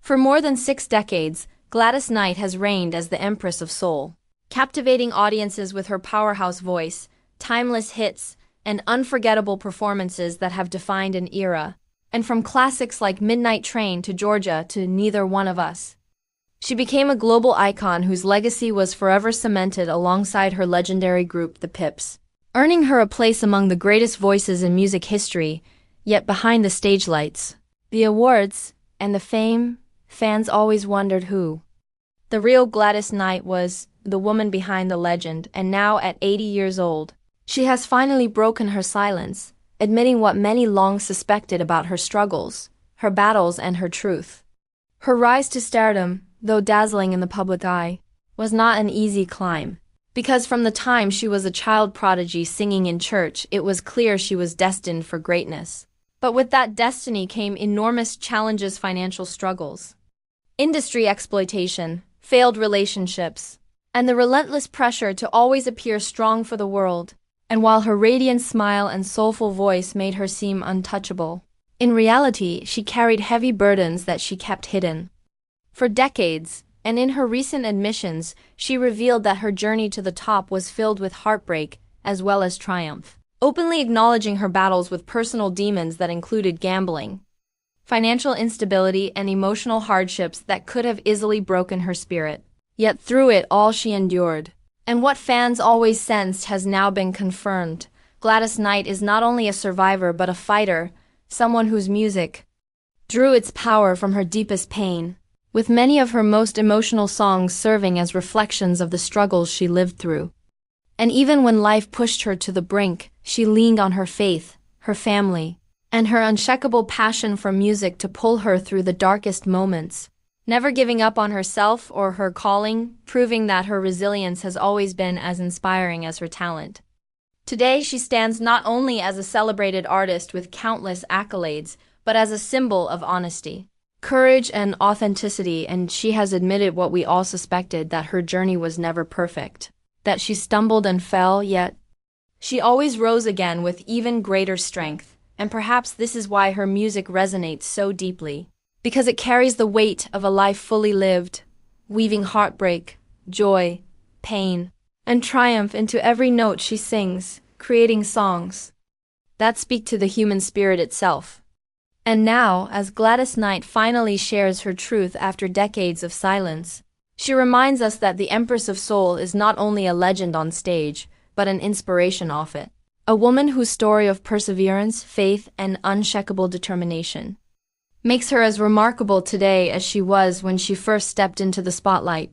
For more than 6 decades, Gladys Knight has reigned as the Empress of Soul, captivating audiences with her powerhouse voice, timeless hits, and unforgettable performances that have defined an era. And from classics like Midnight Train to Georgia to Neither One of Us, she became a global icon whose legacy was forever cemented alongside her legendary group, the Pips, earning her a place among the greatest voices in music history. Yet behind the stage lights, the awards, and the fame, fans always wondered who the real Gladys Knight was, the woman behind the legend. And now at 80 years old, she has finally broken her silence, admitting what many long suspected about her struggles, her battles, and her truth. Her rise to stardom, though dazzling in the public eye, was not an easy climb. Because from the time she was a child prodigy singing in church, it was clear she was destined for greatness. But with that destiny came enormous challenges: financial struggles, industry exploitation, failed relationships, and the relentless pressure to always appear strong for the world. And while her radiant smile and soulful voice made her seem untouchable, in reality she carried heavy burdens that she kept hidden for decades. And in her recent admissions, she revealed that her journey to the top was filled with heartbreak as well as triumph, openly acknowledging her battles with personal demons that included gambling, financial instability, and emotional hardships that could have easily broken her spirit. Yet through it all she endured. And what fans always sensed has now been confirmed. Gladys Knight is not only a survivor but a fighter, someone whose music drew its power from her deepest pain, with many of her most emotional songs serving as reflections of the struggles she lived through. And even when life pushed her to the brink, she leaned on her faith, her family, and her unshakable passion for music to pull her through the darkest moments, never giving up on herself or her calling, proving that her resilience has always been as inspiring as her talent. Today she stands not only as a celebrated artist with countless accolades, but as a symbol of honesty, courage, and authenticity. And she has admitted what we all suspected, that her journey was never perfect, that she stumbled and fell, yet she always rose again with even greater strength. And perhaps this is why her music resonates so deeply, because it carries the weight of a life fully lived, weaving heartbreak, joy, pain, and triumph into every note she sings, creating songs that speak to the human spirit itself. And now, as Gladys Knight finally shares her truth after decades of silence, she reminds us that the Empress of Soul is not only a legend on stage, but an inspiration off it. A woman whose story of perseverance, faith, and unshakable determination makes her as remarkable today as she was when she first stepped into the spotlight.